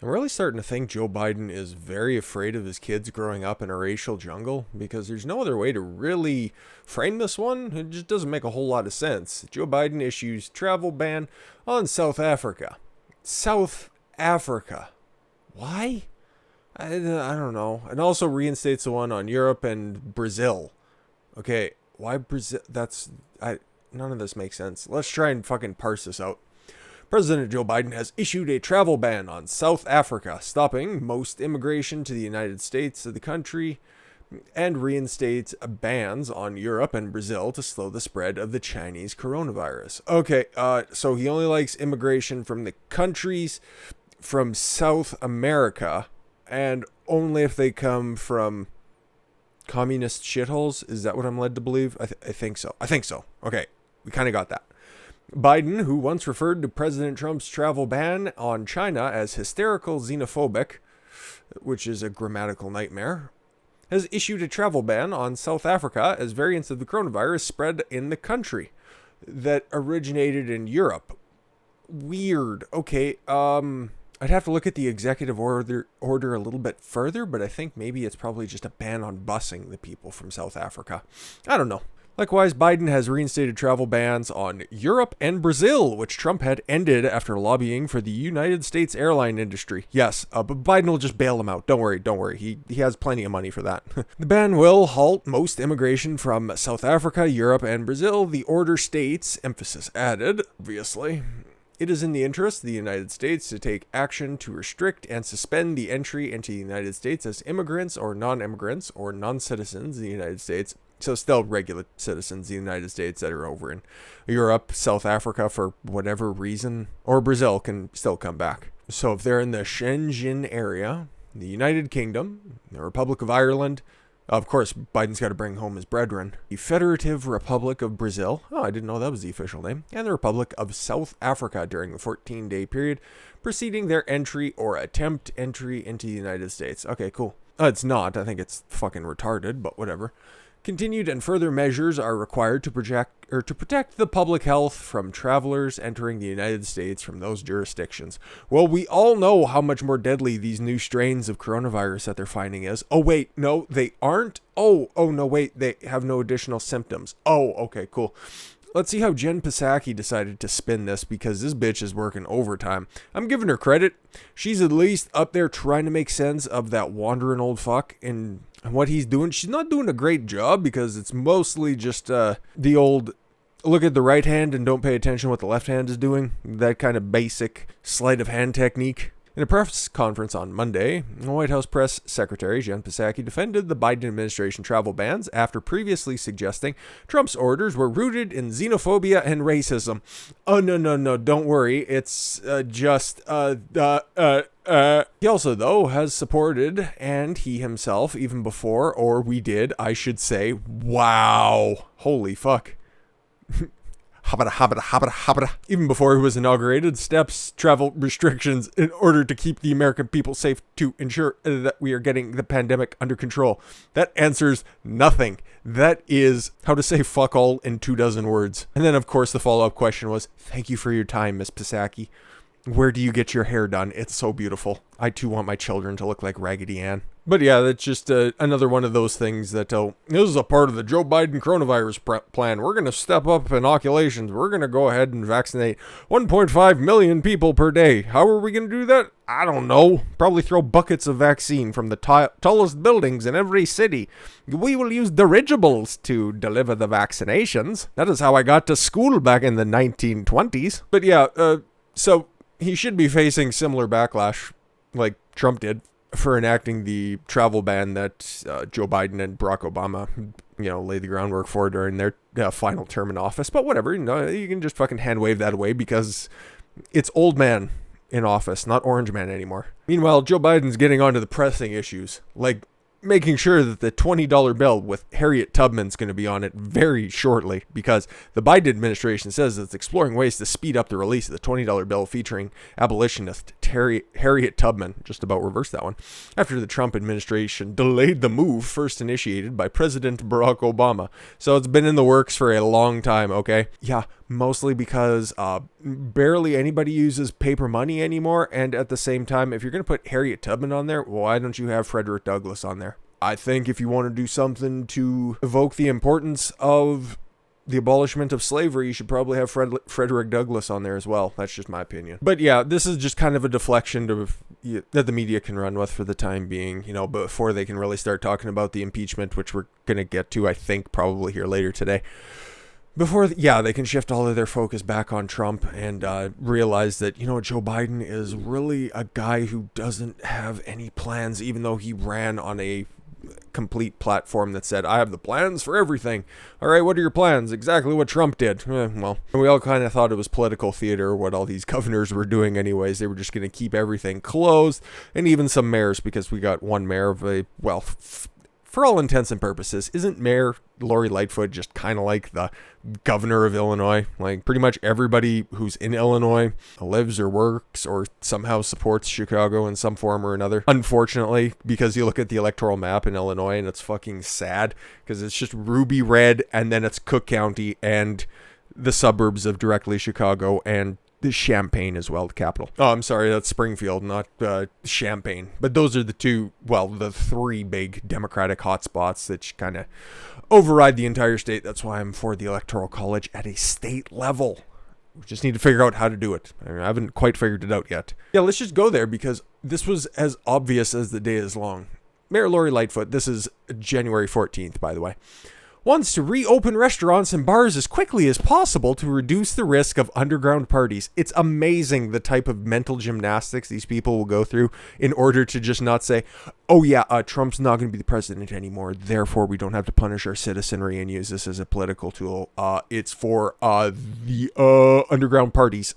I'm really starting to think Joe Biden is very afraid of his kids growing up in a racial jungle because there's no other way to really frame this one. It just doesn't make a whole lot of sense. Joe Biden issues travel ban on South Africa. South Africa. Why? I don't know. And also reinstates the one on Europe and Brazil. Okay, why Brazil? None of this makes sense. Let's try and fucking parse this out. President Joe Biden has issued a travel ban on South Africa, stopping most immigration to the United States of the country, and reinstates bans on Europe and Brazil to slow the spread of the Chinese coronavirus. Okay, so he only likes immigration from the countries from South America, and only if they come from communist shitholes. Is that what I'm led to believe? I think so. Okay, we kind of got that. Biden, who once referred to President Trump's travel ban on China as hysterical xenophobic, which is a grammatical nightmare, has issued a travel ban on South Africa as variants of the coronavirus spread in the country that originated in Europe. Weird. Okay, I'd have to look at the executive order a little bit further, but I think maybe it's probably just a ban on busing the people from South Africa. I don't know. Likewise, Biden has reinstated travel bans on Europe and Brazil, which Trump had ended after lobbying for the United States airline industry. Yes, but Biden will just bail them out. Don't worry. He has plenty of money for that. The ban will halt most immigration from South Africa, Europe, and Brazil. The order states, emphasis added, obviously, it is in the interest of the United States to take action to restrict and suspend the entry into the United States as immigrants or non-immigrants or non-citizens of the United States. So still regular citizens of the United States that are over in Europe, South Africa for whatever reason, or Brazil can still come back. So if they're in the Schengen area, the United Kingdom, the Republic of Ireland, of course, Biden's got to bring home his brethren, the Federative Republic of Brazil, oh, I didn't know that was the official name, and the Republic of South Africa during the 14-day period preceding their entry or attempt entry into the United States. Okay, cool. It's not. I think it's fucking retarded, but whatever. Continued and further measures are required to protect the public health from travelers entering the United States from those jurisdictions. Well, we all know how much more deadly these new strains of coronavirus that they're finding is. Oh, wait, no, they aren't. Oh, no, wait, they have no additional symptoms. Oh, okay, cool. Let's see how Jen Psaki decided to spin this, because this bitch is working overtime. I'm giving her credit. She's at least up there trying to make sense of that wandering old fuck and what he's doing. She's not doing a great job because it's mostly just the old look at the right hand and don't pay attention what the left hand is doing. That kind of basic sleight of hand technique. In a press conference on Monday, White House Press Secretary Jen Psaki defended the Biden administration travel bans after previously suggesting Trump's orders were rooted in xenophobia and racism. Oh, no, don't worry. It's just. He also, though, has supported, and he himself, even before, or we did, I should say, wow, holy fuck. Even before he was inaugurated, steps, travel restrictions in order to keep the American people safe to ensure that we are getting the pandemic under control. That answers nothing. That is how to say fuck all in 24 words. And then, of course, the follow-up question was, thank you for your time, Miss Psaki. Where do you get your hair done? It's so beautiful. I too want my children to look like Raggedy Ann. But yeah, that's just another one of those things that, this is a part of the Joe Biden coronavirus plan. We're going to step up inoculations. We're going to go ahead and vaccinate 1.5 million people per day. How are we going to do that? I don't know. Probably throw buckets of vaccine from the tallest buildings in every city. We will use dirigibles to deliver the vaccinations. That is how I got to school back in the 1920s. But yeah, so he should be facing similar backlash like Trump did for enacting the travel ban that Joe Biden and Barack Obama, laid the groundwork for during their final term in office. But whatever, you can just fucking hand wave that away because it's old man in office, not orange man anymore. Meanwhile, Joe Biden's getting onto the pressing issues, like making sure that the $20 bill with Harriet Tubman's going to be on it very shortly, because the Biden administration says it's exploring ways to speed up the release of the $20 bill featuring abolitionist Harriet Tubman. Just about reversed that one. After the Trump administration delayed the move first initiated by President Barack Obama. So it's been in the works for a long time, okay? Yeah, mostly because barely anybody uses paper money anymore. And at the same time, if you're going to put Harriet Tubman on there, why don't you have Frederick Douglass on there? I think if you want to do something to evoke the importance of the abolishment of slavery, you should probably have Frederick Douglass on there as well. That's just my opinion. But yeah, this is just kind of a deflection that the media can run with for the time being, before they can really start talking about the impeachment, which we're going to get to, I think, probably here later today. Before, they can shift all of their focus back on Trump and realize that, Joe Biden is really a guy who doesn't have any plans, even though he ran on a complete platform that said, I have the plans for everything. All right, what are your plans? Exactly what Trump did. Well, we all kind of thought it was political theater, what all these governors were doing anyways. They were just going to keep everything closed, and even some mayors, because we got one mayor of for all intents and purposes, isn't Mayor Lori Lightfoot just kind of like the governor of Illinois? Like, pretty much everybody who's in Illinois lives or works or somehow supports Chicago in some form or another. Unfortunately, because you look at the electoral map in Illinois and it's fucking sad, because it's just ruby red, and then it's Cook County and the suburbs of directly Chicago and the Champaign as well, the capital. Oh, I'm sorry, that's Springfield, not Champaign. But those are the three big Democratic hotspots that kind of override the entire state. That's why I'm for the Electoral College at a state level. We just need to figure out how to do it. I haven't quite figured it out yet. Yeah, let's just go there, because this was as obvious as the day is long. Mayor Lori Lightfoot, this is January 14th, by the way, wants to reopen restaurants and bars as quickly as possible to reduce the risk of underground parties. It's amazing the type of mental gymnastics these people will go through in order to just not say, oh yeah, Trump's not going to be the president anymore, therefore we don't have to punish our citizenry and use this as a political tool. It's for the underground parties.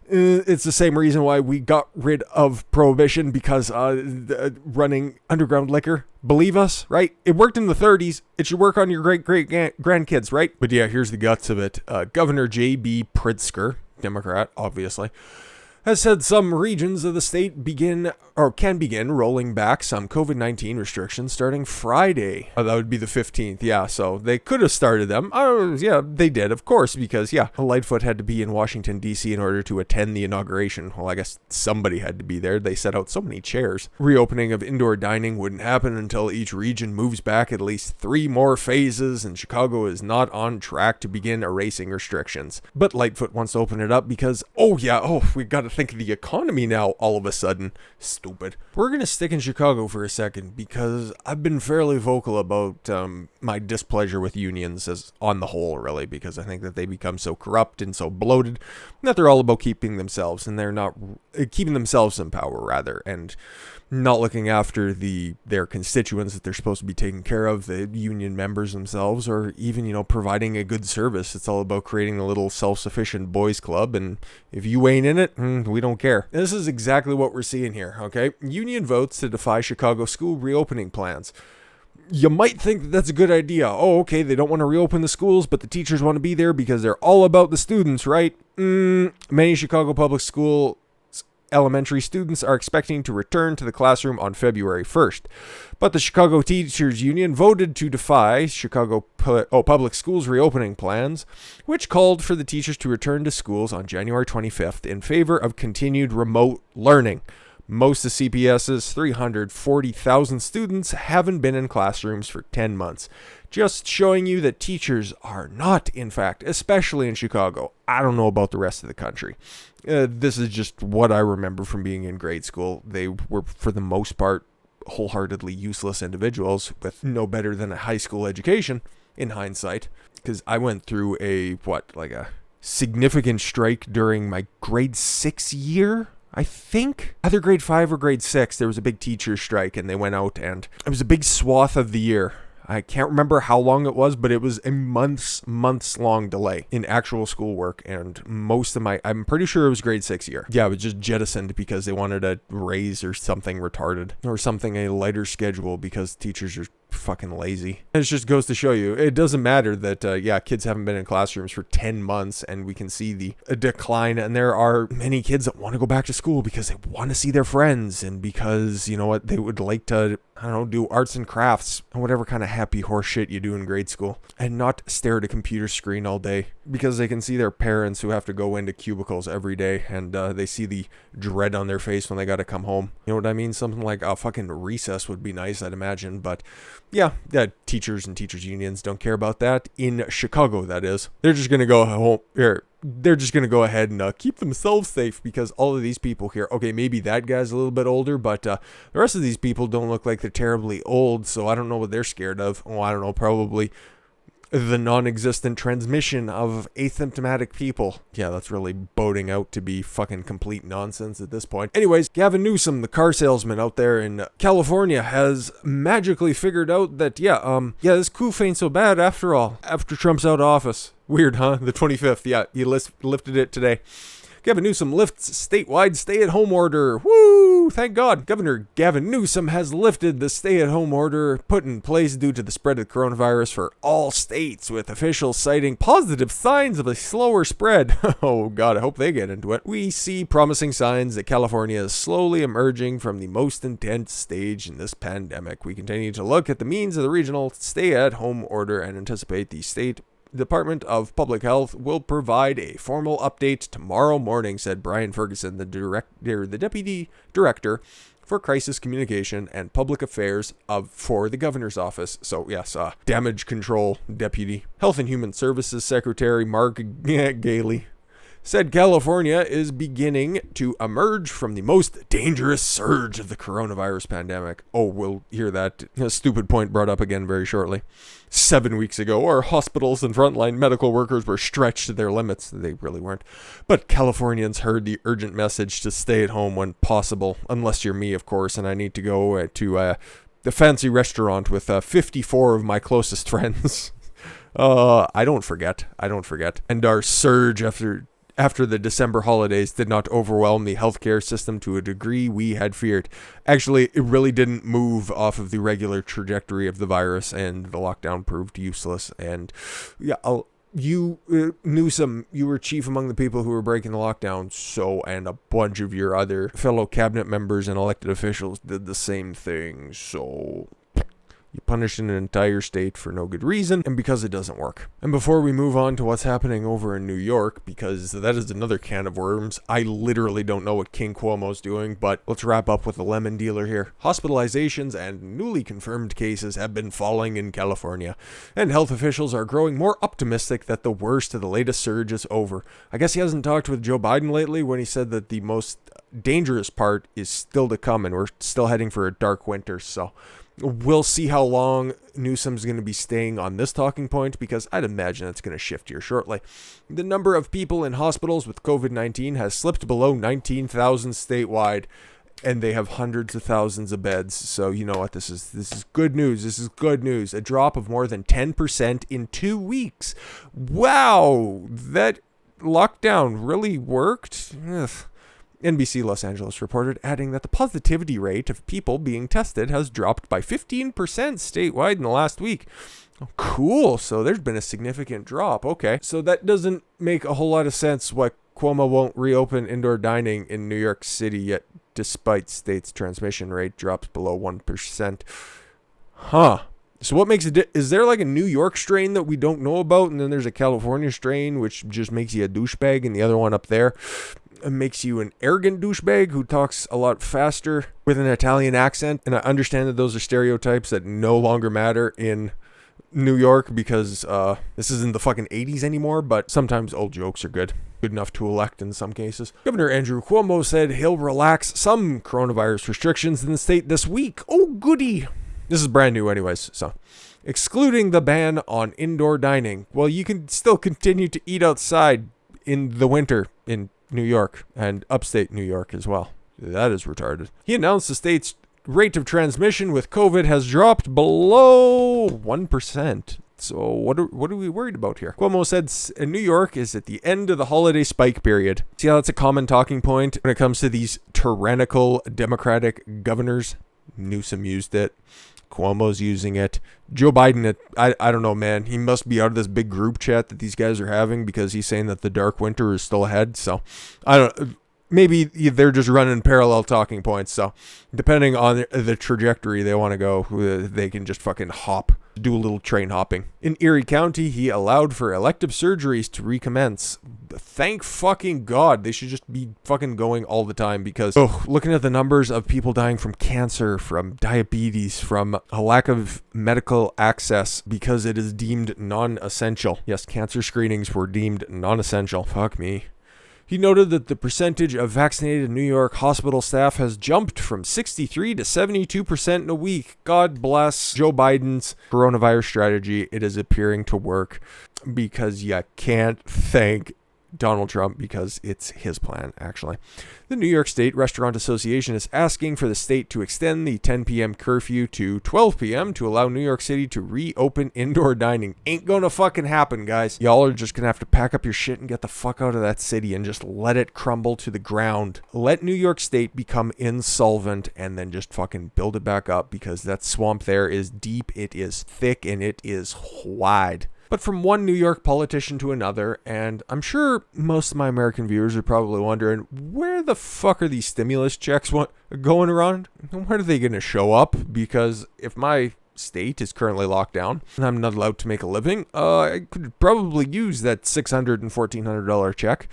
It's the same reason why we got rid of prohibition, because running underground liquor, believe us, right? It worked in the 30s. It should work on your great-great-grandkids, right? But yeah, here's the guts of it. Governor J.B. Pritzker, Democrat, obviously, has said some regions of the state can begin rolling back some COVID-19 restrictions starting Friday. That would be the 15th. Yeah, so they could have started them. Yeah, they did, of course, because, Lightfoot had to be in Washington, D.C. in order to attend the inauguration. Well, I guess somebody had to be there. They set out so many chairs. Reopening of indoor dining wouldn't happen until each region moves back at least 3 more phases, and Chicago is not on track to begin erasing restrictions. But Lightfoot wants to open it up because, we got to think of the economy now all of a sudden. Stupid. We're going to stick in Chicago for a second, because I've been fairly vocal about my displeasure with unions as on the whole, really, because I think that they become so corrupt and so bloated that they're all about keeping themselves, and they're not keeping themselves in power, rather, and not looking after their constituents that they're supposed to be taking care of, the union members themselves, or even, providing a good service. It's all about creating a little self-sufficient boys club, and if you ain't in it, we don't care. This is exactly what we're seeing here, okay? Union votes to defy Chicago school reopening plans. You might think that that's a good idea. Oh, okay, they don't want to reopen the schools, but the teachers want to be there because they're all about the students, right? Many Chicago public school elementary students are expecting to return to the classroom on February 1st. But the Chicago Teachers Union voted to defy Chicago public schools reopening plans, which called for the teachers to return to schools on January 25th in favor of continued remote learning. Most of CPS's 340,000 students haven't been in classrooms for 10 months. Just showing you that teachers are not, in fact, especially in Chicago. I don't know about the rest of the country. This is just what I remember from being in grade school. They were, for the most part, wholeheartedly useless individuals with no better than a high school education, in hindsight. Because I went through a significant strike during my grade 6 year, I think. Either grade 5 or grade 6, there was a big teacher strike, and they went out, and it was a big swath of the year. I can't remember how long it was, but it was a months long delay in actual schoolwork. And most of I'm pretty sure it was grade 6 year. Yeah, it was just jettisoned because they wanted a raise or something retarded or something, a lighter schedule because teachers are fucking lazy. And it just goes to show you, it doesn't matter that, kids haven't been in classrooms for 10 months and we can see the decline. And there are many kids that want to go back to school because they want to see their friends and because, you know what, they would like to, I don't know, do arts and crafts and whatever kind of happy horse shit you do in grade school and not stare at a computer screen all day because they can see their parents who have to go into cubicles every day and they see the dread on their face when they got to come home. You know what I mean? Something like a fucking recess would be nice, I'd imagine, but yeah, teachers and teachers unions don't care about that. In Chicago, that is. They're just going to go home here. They're just going to go ahead and keep themselves safe because all of these people here, okay, maybe that guy's a little bit older, but the rest of these people don't look like they're terribly old, so I don't know what they're scared of. Oh, I don't know, probably the non-existent transmission of asymptomatic people. Yeah, that's really boding out to be fucking complete nonsense at this point. Anyways, Gavin Newsom, the car salesman out there in California, has magically figured out that, this coof ain't so bad after all, after Trump's out of office. Weird, huh? The 25th, yeah, he lifted it today. Gavin Newsom lifts statewide stay-at-home order. Woo! Thank God. Governor Gavin Newsom has lifted the stay-at-home order put in place due to the spread of coronavirus for all states, with officials citing positive signs of a slower spread. Oh God, I hope they get into it. We see promising signs that California is slowly emerging from the most intense stage in this pandemic. We continue to look at the means of the regional stay-at-home order and anticipate the state Department of Public Health will provide a formal update tomorrow morning, said Brian Ferguson, the Deputy Director for Crisis Communication and Public Affairs for the Governor's Office. So yes, Damage Control Deputy. Health and Human Services Secretary Mark Gailey said California is beginning to emerge from the most dangerous surge of the coronavirus pandemic. Oh, we'll hear that stupid point brought up again very shortly. 7 weeks ago, our hospitals and frontline medical workers were stretched to their limits. They really weren't. But Californians heard the urgent message to stay at home when possible, unless you're me, of course, and I need to go to the fancy restaurant with 54 of my closest friends. I don't forget. And our surge after the December holidays did not overwhelm the healthcare system to a degree we had feared. Actually, it really didn't move off of the regular trajectory of the virus, and the lockdown proved useless. And yeah, Newsom, you were chief among the people who were breaking the lockdown, and a bunch of your other fellow cabinet members and elected officials did the same thing, so you punish an entire state for no good reason, and because it doesn't work. And before we move on to what's happening over in New York, because that is another can of worms, I literally don't know what King Cuomo's doing, but let's wrap up with the lemon dealer here. Hospitalizations and newly confirmed cases have been falling in California, and health officials are growing more optimistic that the worst of the latest surge is over. I guess he hasn't talked with Joe Biden lately when he said that the most dangerous part is still to come, and we're still heading for a dark winter, so we'll see how long Newsom's going to be staying on this talking point, because I'd imagine it's going to shift here shortly. The number of people in hospitals with COVID-19 has slipped below 19,000 statewide, and they have hundreds of thousands of beds. So you know what? This is good news. This is good news. A drop of more than 10% in 2 weeks. Wow, that lockdown really worked. Ugh. NBC Los Angeles reported, adding that the positivity rate of people being tested has dropped by 15% statewide in the last week. Oh, cool. So there's been a significant drop. Okay. So that doesn't make a whole lot of sense why Cuomo won't reopen indoor dining in New York City yet, despite state's transmission rate drops below 1%. Huh. So what makes it, is there like a New York strain that we don't know about, and then there's a California strain which just makes you a douchebag, and the other one up there makes you an arrogant douchebag who talks a lot faster with an Italian accent? And I understand that those are stereotypes that no longer matter in New York because this isn't the fucking 80s anymore, but sometimes old jokes are good enough to elect in some cases. Governor Andrew Cuomo said he'll relax some coronavirus restrictions in the state this week. Oh, goody. This is brand new anyways, so excluding the ban on indoor dining. Well, you can still continue to eat outside in the winter in New York and upstate New York as well. That is retarded. He announced the state's rate of transmission with COVID has dropped below 1%. So what are we worried about here? Cuomo said New York is at the end of the holiday spike period. See how that's a common talking point when it comes to these tyrannical Democratic governors? Newsom used it. Cuomo's using it. Joe Biden, I don't know, man. He must be out of this big group chat that these guys are having because he's saying that the dark winter is still ahead. So I don't. Maybe they're just running parallel talking points. So depending on the trajectory they want to go, they can just fucking hop, do a little train hopping. In Erie County, he allowed for elective surgeries to recommence. Thank fucking God. They should just be fucking going all the time because, looking at the numbers of people dying from cancer, from diabetes, from a lack of medical access because it is deemed non-essential. Yes, cancer screenings were deemed non-essential. Fuck me. He noted that the percentage of vaccinated New York hospital staff has jumped from 63 to 72% in a week. God bless Joe Biden's coronavirus strategy. It is appearing to work because you can't thank Donald Trump because it's his plan, actually. The New York State Restaurant Association is asking for the state to extend the 10 p.m. curfew to 12 p.m. to allow New York City to reopen indoor dining. Ain't gonna fucking happen, guys. Y'all are just gonna have to pack up your shit and get the fuck out of that city and just let it crumble to the ground. Let New York State become insolvent and then just fucking build it back up because that swamp there is deep, it is thick, and it is wide. But from one New York politician to another, and I'm sure most of my American viewers are probably wondering, where the fuck are these stimulus checks going around? When are they going to show up? Because if my state is currently locked down and I'm not allowed to make a living, I could probably use that $600 and $1,400 check.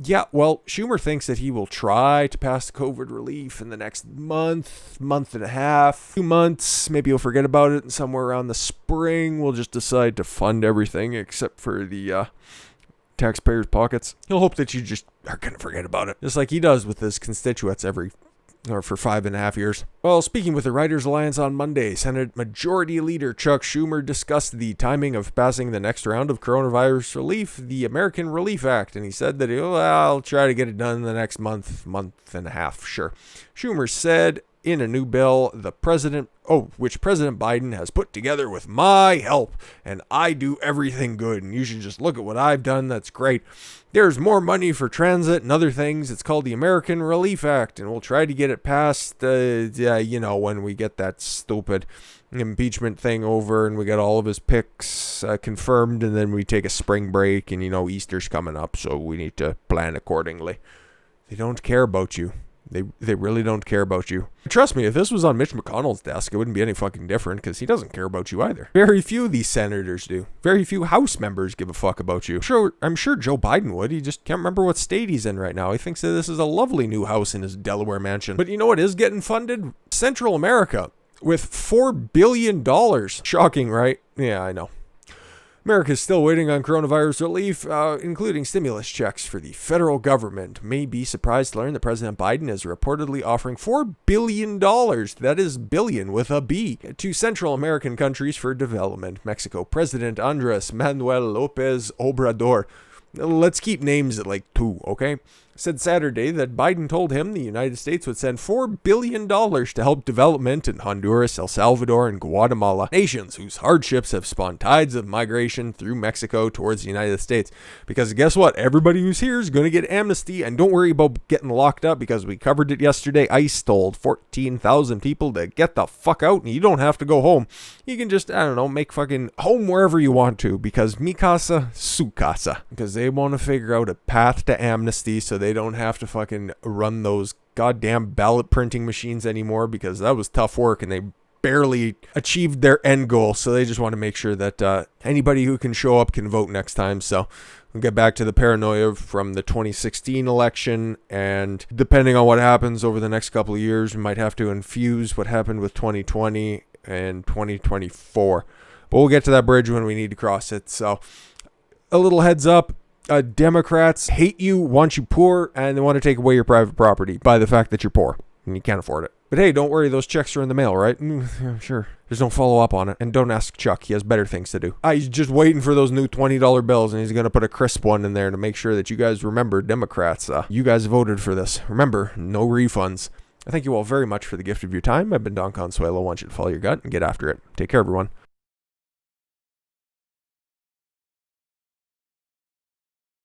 Yeah, well, Schumer thinks that he will try to pass the COVID relief in the next month and a half, 2 months. Maybe he'll forget about it, and somewhere around the spring, we'll just decide to fund everything except for the taxpayers' pockets. He'll hope that you just are going to forget about it, just like he does with his constituents for 5.5 years. Well, speaking with the Writers Alliance on Monday, Senate Majority Leader Chuck Schumer discussed the timing of passing the next round of coronavirus relief, the American Relief Act, and he said that I'll try to get it done in the next month and a half, sure. Schumer said in a new bill, which President Biden has put together with my help, and I do everything good, and you should just look at what I've done. That's great. There's more money for transit and other things. It's called the American Relief Act, and we'll try to get it passed, when we get that stupid impeachment thing over and we get all of his picks confirmed, and then we take a spring break, and, Easter's coming up, so we need to plan accordingly. They don't care about you. They really don't care about you. Trust me, if this was on Mitch McConnell's desk, it wouldn't be any fucking different because he doesn't care about you either. Very few of these senators do. Very few House members give a fuck about you. I'm sure Joe Biden would. He just can't remember what state he's in right now. He thinks that this is a lovely new house in his Delaware mansion. But you know what is getting funded? Central America with $4 billion. Shocking, right? Yeah, I know. America is still waiting on coronavirus relief, including stimulus checks for the federal government. May be surprised to learn that President Biden is reportedly offering $4 billion, that is billion with a B, to Central American countries for development. Mexico President Andres Manuel Lopez Obrador. Let's keep names at like 2, okay? Said Saturday that Biden told him the United States would send $4 billion to help development in Honduras, El Salvador, and Guatemala, nations whose hardships have spawned tides of migration through Mexico towards the United States. Because guess what? Everybody who's here is going to get amnesty, and don't worry about getting locked up because we covered it yesterday. ICE told 14,000 people to get the fuck out, and you don't have to go home. You can just, make fucking home wherever you want to, because mi casa, su casa. Because they want to figure out a path to amnesty so they don't have to fucking run those goddamn ballot printing machines anymore, because that was tough work and they barely achieved their end goal. So they just want to make sure that anybody who can show up can vote next time. So we'll get back to the paranoia from the 2016 election, and depending on what happens over the next couple of years, we might have to infuse what happened with 2020 and 2024. But we'll get to that bridge when we need to cross it. So a little heads up. Democrats hate you, want you poor, and they want to take away your private property by the fact that you're poor and you can't afford it. But hey, don't worry, those checks are in the mail, right? Yeah, sure. Just don't follow up on it. And don't ask Chuck. He has better things to do. He's just waiting for those new $20 bills, and he's going to put a crisp one in there to make sure that you guys remember, Democrats, you guys voted for this. Remember, no refunds. I thank you all very much for the gift of your time. I've been Don Consuelo. I want you to follow your gut and get after it. Take care, everyone.